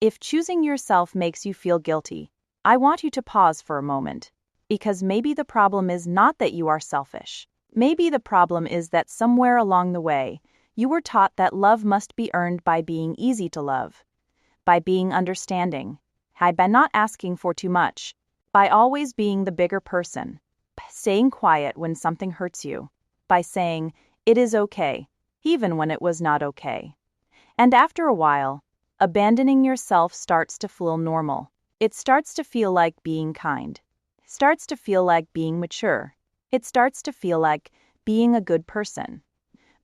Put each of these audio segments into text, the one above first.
If choosing yourself makes you feel guilty, I want you to pause for a moment. Because maybe the problem is not that you are selfish. Maybe the problem is that somewhere along the way, you were taught that love must be earned by being easy to love, by being understanding, by not asking for too much, by always being the bigger person, by staying quiet when something hurts you, by saying, "It is okay," even when it was not okay. And after a while, abandoning yourself starts to feel normal. It starts to feel like being kind. It starts to feel like being mature. It starts to feel like being a good person.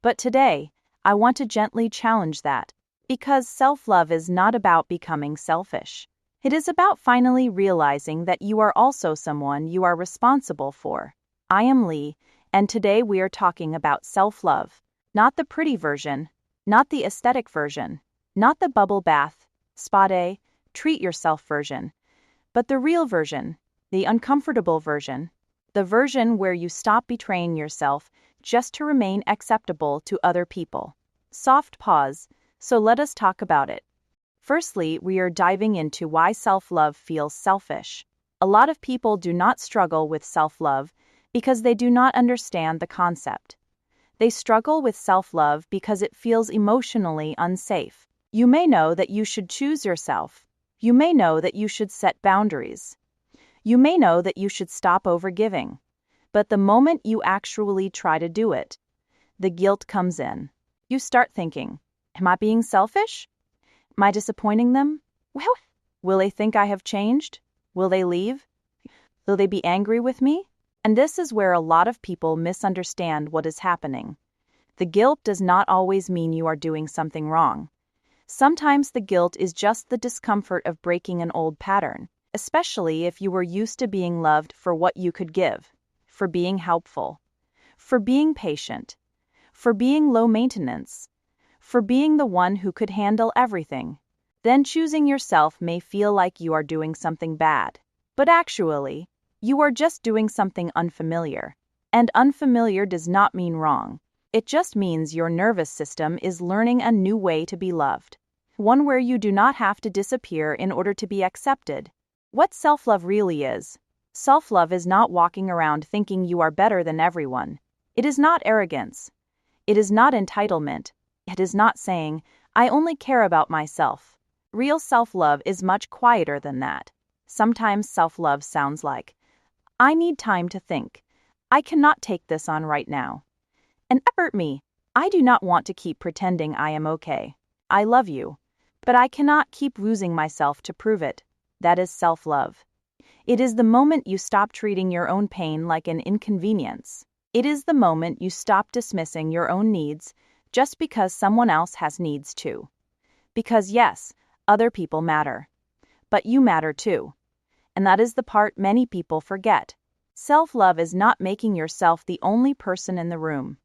But today, I want to gently challenge that, because self-love is not about becoming selfish. It is about finally realizing that you are also someone you are responsible for. I am Lee, and today we are talking about self-love, not the pretty version, not the aesthetic version, not the bubble bath, spa day, treat yourself version, but the real version, the uncomfortable version, the version where you stop betraying yourself just to remain acceptable to other people. Soft pause, so let us talk about it. Firstly, we are diving into why self-love feels selfish. A lot of people do not struggle with self-love because they do not understand the concept. They struggle with self-love because it feels emotionally unsafe. You may know that you should choose yourself. You may know that you should set boundaries. You may know that you should stop overgiving. But the moment you actually try to do it, the guilt comes in. You start thinking, am I being selfish? Am I disappointing them? Well, will they think I have changed? Will they leave? Will they be angry with me? And this is where a lot of people misunderstand what is happening. The guilt does not always mean you are doing something wrong. Sometimes the guilt is just the discomfort of breaking an old pattern, especially if you were used to being loved for what you could give, for being helpful, for being patient, for being low maintenance, for being the one who could handle everything. Then choosing yourself may feel like you are doing something bad, but actually, you are just doing something unfamiliar. And unfamiliar does not mean wrong. It just means your nervous system is learning a new way to be loved. One where you do not have to disappear in order to be accepted. What self-love really is. Self-love is not walking around thinking you are better than everyone. It is not arrogance. It is not entitlement. It is not saying, I only care about myself. Real self-love is much quieter than that. Sometimes self-love sounds like, I need time to think. I cannot take this on right now. And effort me. I do not want to keep pretending I am okay. I love you. But I cannot keep losing myself to prove it. That is self-love. It is the moment you stop treating your own pain like an inconvenience. It is the moment you stop dismissing your own needs just because someone else has needs too. Because yes, other people matter. But you matter too. And that is the part many people forget. Self-love is not making yourself the only person in the room.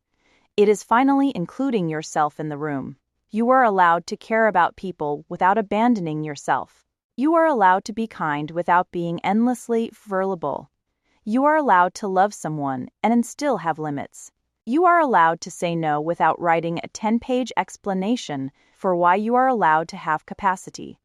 It is finally including yourself in the room. You are allowed to care about people without abandoning yourself. You are allowed to be kind without being endlessly vulnerable. You are allowed to love someone and still have limits. You are allowed to say no without writing a 10-page explanation for why you are allowed to have capacity.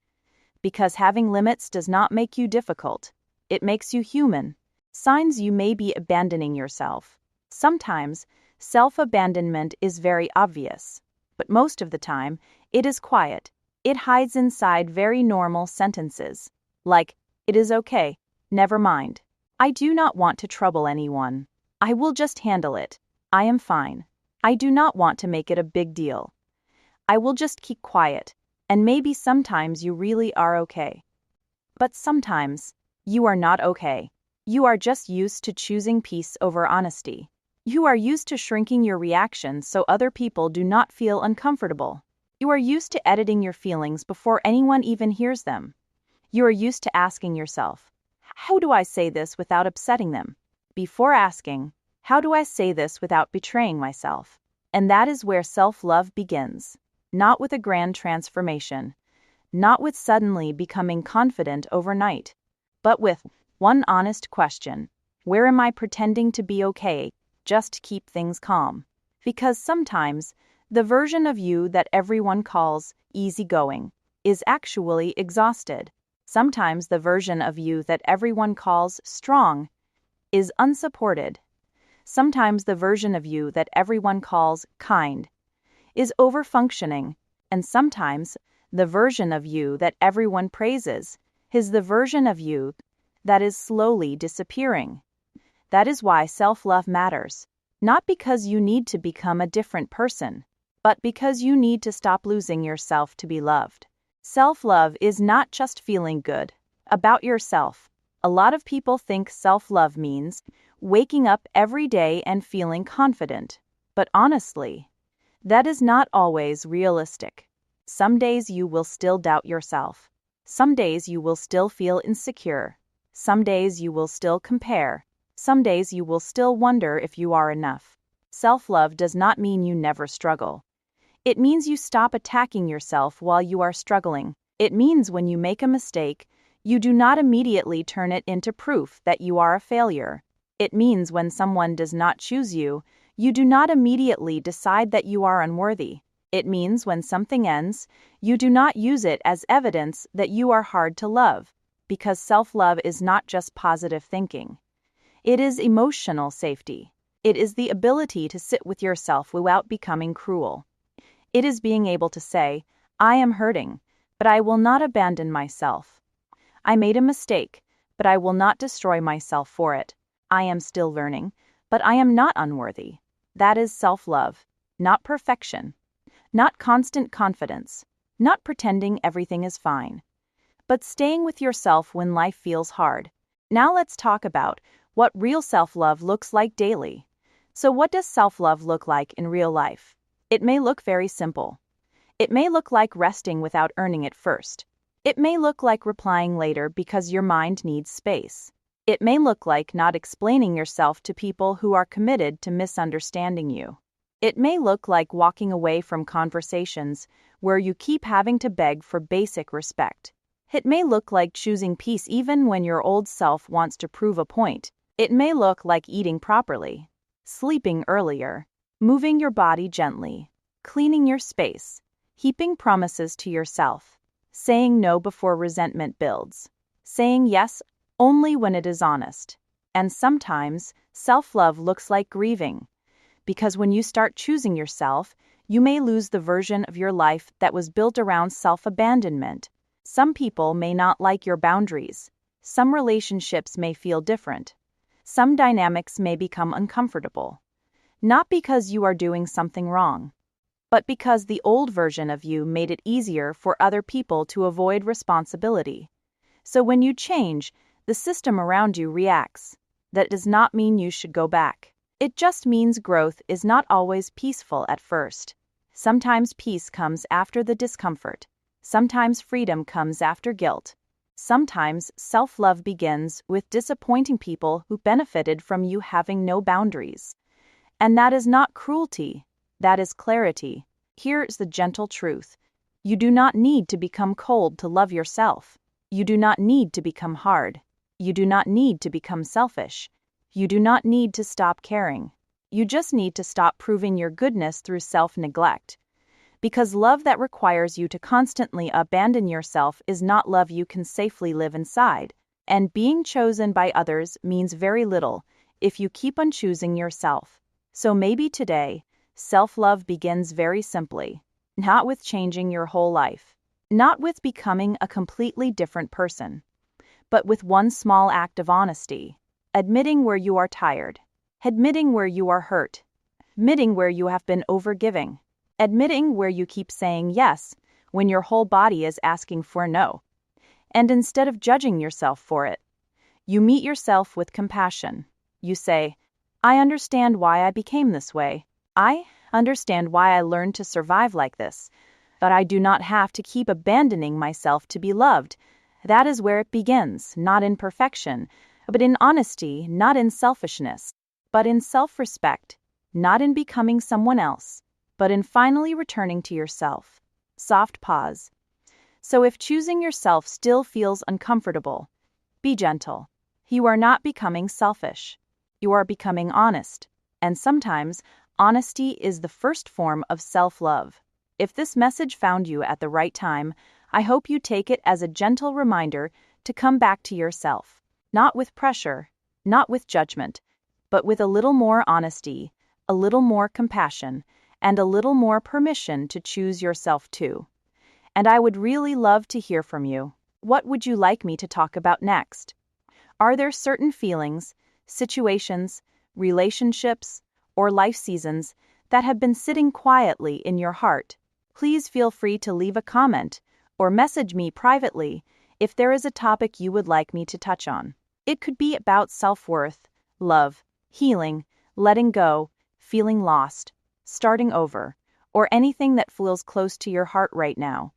Because having limits does not make you difficult. It makes you human. Signs you may be abandoning yourself. Sometimes, self-abandonment is very obvious, but most of the time, it is quiet. It hides inside very normal sentences, like, it is okay, never mind. I do not want to trouble anyone. I will just handle it. I am fine. I do not want to make it a big deal. I will just keep quiet, and maybe sometimes you really are okay. But sometimes, you are not okay. You are just used to choosing peace over honesty. You are used to shrinking your reactions so other people do not feel uncomfortable. You are used to editing your feelings before anyone even hears them. You are used to asking yourself, how do I say this without upsetting them? Before asking, how do I say this without betraying myself? And that is where self-love begins. Not with a grand transformation, not with suddenly becoming confident overnight, but with one honest question. Where am I pretending to be okay just to keep things calm? Because sometimes, the version of you that everyone calls easygoing is actually exhausted. Sometimes the version of you that everyone calls strong is unsupported. Sometimes the version of you that everyone calls kind is overfunctioning. And sometimes the version of you that everyone praises is the version of you that is slowly disappearing. That is why self-love matters. Not because you need to become a different person, but because you need to stop losing yourself to be loved. Self-love is not just feeling good about yourself. A lot of people think self-love means waking up every day and feeling confident. But honestly, that is not always realistic. Some days you will still doubt yourself. Some days you will still feel insecure. Some days you will still compare. Some days you will still wonder if you are enough. Self-love does not mean you never struggle. It means you stop attacking yourself while you are struggling. It means when you make a mistake, you do not immediately turn it into proof that you are a failure. It means when someone does not choose you, you do not immediately decide that you are unworthy. It means when something ends, you do not use it as evidence that you are hard to love, because self-love is not just positive thinking. It is emotional safety. It is the ability to sit with yourself without becoming cruel. It is being able to say, I am hurting, but I will not abandon myself. I made a mistake, but I will not destroy myself for it. I am still learning, but I am not unworthy. That is self-love, not perfection, not constant confidence, not pretending everything is fine, but staying with yourself when life feels hard. Now let's talk about what real self-love looks like daily. So what does self-love look like in real life? It may look very simple. It may look like resting without earning it first. It may look like replying later because your mind needs space. It may look like not explaining yourself to people who are committed to misunderstanding you. It may look like walking away from conversations where you keep having to beg for basic respect. It may look like choosing peace even when your old self wants to prove a point. It may look like eating properly, sleeping earlier, moving your body gently, cleaning your space, keeping promises to yourself, saying no before resentment builds, saying yes only when it is honest. And sometimes, self-love looks like grieving, because when you start choosing yourself, you may lose the version of your life that was built around self-abandonment. Some people may not like your boundaries. Some relationships may feel different. Some dynamics may become uncomfortable. Not because you are doing something wrong, but because the old version of you made it easier for other people to avoid responsibility. So when you change, the system around you reacts. That does not mean you should go back. It just means growth is not always peaceful at first. Sometimes peace comes after the discomfort. Sometimes freedom comes after guilt. Sometimes self-love begins with disappointing people who benefited from you having no boundaries. And that is not cruelty. That is clarity. Here is the gentle truth. You do not need to become cold to love yourself. You do not need to become hard. You do not need to become selfish. You do not need to stop caring. You just need to stop proving your goodness through self-neglect. Because love that requires you to constantly abandon yourself is not love you can safely live inside. And being chosen by others means very little if you keep on choosing yourself. So maybe today, self-love begins very simply, not with changing your whole life, not with becoming a completely different person, but with one small act of honesty, admitting where you are tired, admitting where you are hurt, admitting where you have been overgiving, admitting where you keep saying yes when your whole body is asking for no. And instead of judging yourself for it, you meet yourself with compassion. You say, I understand why I became this way. I understand why I learned to survive like this, but I do not have to keep abandoning myself to be loved. That is where it begins, not in perfection, but in honesty, not in selfishness, but in self-respect, not in becoming someone else, but in finally returning to yourself. Soft pause. So if choosing yourself still feels uncomfortable, be gentle. You are not becoming selfish. You are becoming honest. And sometimes, honesty is the first form of self-love. If this message found you at the right time, I hope you take it as a gentle reminder to come back to yourself, not with pressure, not with judgment, but with a little more honesty, a little more compassion, and a little more permission to choose yourself too. And I would really love to hear from you. What would you like me to talk about next? Are there certain feelings, situations, relationships, or life seasons that have been sitting quietly in your heart? Please feel free to leave a comment or message me privately if there is a topic you would like me to touch on. It could be about self-worth, love, healing, letting go, feeling lost, starting over, or anything that feels close to your heart right now.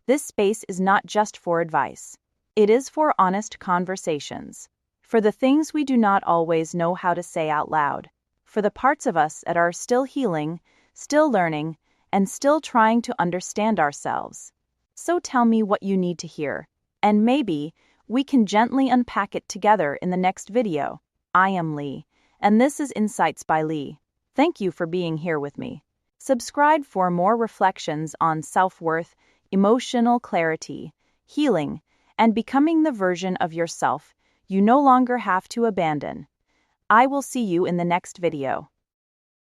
This space is not just for advice. It is for honest conversations, for the things we do not always know how to say out loud, for the parts of us that are still healing, still learning, and still trying to understand ourselves. So tell me what you need to hear, and maybe we can gently unpack it together in the next video. I am Lee, and this is Insights by Lee. Thank you for being here with me. Subscribe for more reflections on self-worth, emotional clarity, healing, and becoming the version of yourself you no longer have to abandon. I will see you in the next video.